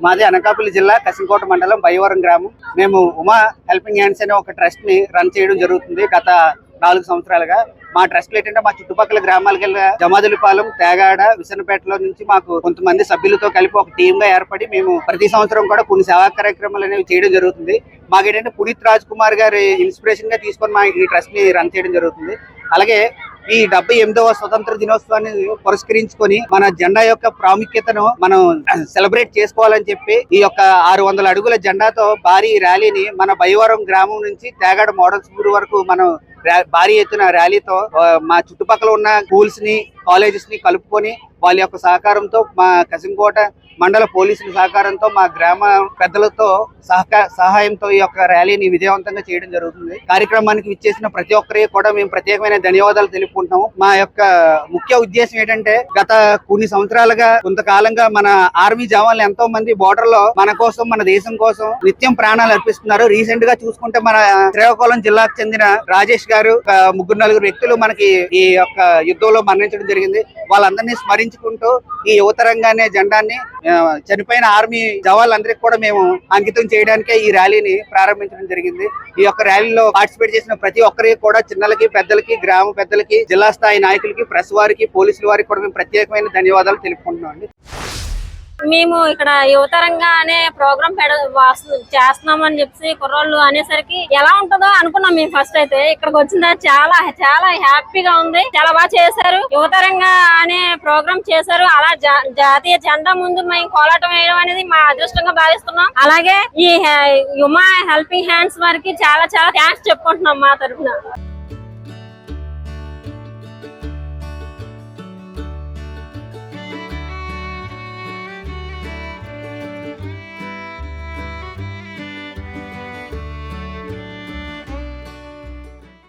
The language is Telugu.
మాది అనకాపల్లి జిల్లా కసింకోట మండలం బయ్యవరం గ్రామం. మేము ఉమా హెల్పింగ్ హ్యాండ్స్ అనే ఒక ట్రస్ట్ ని రన్ చేయడం జరుగుతుంది గత 4 సంవత్సరాలుగా. మా ట్రస్ట్ ఏంటంటే మా చుట్టుపక్కల గ్రామాలకు వెళ్ళిన జమాదులపాలెం, తేగాడ, విసనపేటలో నుంచి మాకు కొంతమంది సభ్యులతో కలిపి ఒక టీమ్ గా ఏర్పడి మేము ప్రతి సంవత్సరం కూడా కొన్ని సేవా కార్యక్రమాలు అనేవి చేయడం జరుగుతుంది. మాకేంటంటే పునీత్ రాజ్ కుమార్ గారి ఇన్స్పిరేషన్ గా తీసుకొని మా ఈ ట్రస్ట్ ని రన్ చేయడం జరుగుతుంది. అలాగే ఈ 78వ స్వతంత్ర దినోత్సవాన్ని పురస్కరించుకొని మన జెండా యొక్క ప్రాముఖ్యతను మనం సెలబ్రేట్ చేసుకోవాలని చెప్పి ఈ యొక్క 600 అడుగుల జెండాతో భారీ ర్యాలీని మన బయ్యవరం గ్రామం నుంచి తేగాడ మోడల్ స్కూల్ వరకు మనం భారీ ఎత్తున ర్యాలీతో మా చుట్టుపక్కల ఉన్న స్కూల్స్ ని, కాలేజెస్ ని కలుపుకొని వాళ్ళ యొక్క సహకారంతో, మా కసింకోట మండల పోలీసుల సహకారంతో, మా గ్రామ పెద్దలతో సహాయంతో ఈ యొక్క ర్యాలీని విజయవంతంగా చేయడం జరుగుతుంది. కార్యక్రమానికి విచ్చేసిన ప్రతి ఒక్కరికి కూడా మేము ప్రత్యేకమైన ధన్యవాదాలు తెలుపుకుంటున్నాము. మా యొక్క ముఖ్య ఉద్దేశం ఏంటంటే గత కొన్ని సంవత్సరాలుగా కొంతకాలంగా మన ఆర్మీ జవాన్లు ఎంతో మంది బోర్డర్ లో మన కోసం, మన దేశం కోసం నిత్యం ప్రాణాలు అర్పిస్తున్నారు. రీసెంట్ గా చూసుకుంటే మన శ్రీకాకుళం జిల్లాకు చెందిన రాజేష్ గారు, 3-4 వ్యక్తులు మనకి ఈ యొక్క యుద్ధంలో మరణించడం జరిగింది. వాళ్ళందరినీ స్మరించుకుంటూ ఈ యువతరంగానే జెండాన్ని చనిపోయిన ఆర్మీ జవాన్లందరికీ కూడా మేము అంకితం చేయడానికే ఈ ర్యాలీని ప్రారంభించడం జరిగింది. ఈ యొక్క ర్యాలీలో పార్టిసిపేట్ చేసిన ప్రతి ఒక్కరికి కూడా, చిన్నలకి, పెద్దలకి, గ్రామ పెద్దలకి, జిల్లా స్థాయి నాయకులకి, ప్రెస్ వారికి, పోలీసుల వారికి కూడా మేము ప్రత్యేకమైన ధన్యవాదాలు తెలుపుకుంటున్నాం అండి. మేము ఇక్కడ యువతరంగా అనే ప్రోగ్రామ్ చేస్తున్నామని చెప్పి కుర్రోళ్ళు అనేసరికి ఎలా ఉంటుందో అనుకున్నాం. మేము ఫస్ట్ అయితే ఇక్కడికి వచ్చిన చాలా చాలా హ్యాపీగా ఉంది. చాలా బాగా చేశారు. యువతరంగా అనే ప్రోగ్రామ్ చేశారు. అలా జాతీయ జెండా ముందు మేము కోలాటం వేయడం అనేది మా అదృష్టంగా భావిస్తున్నాం. అలాగే ఈ ఉమా హెల్పింగ్ హ్యాండ్స్ వారికి చాలా చాలా థ్యాంక్స్ చెప్పుకుంటున్నాం మా తరఫున.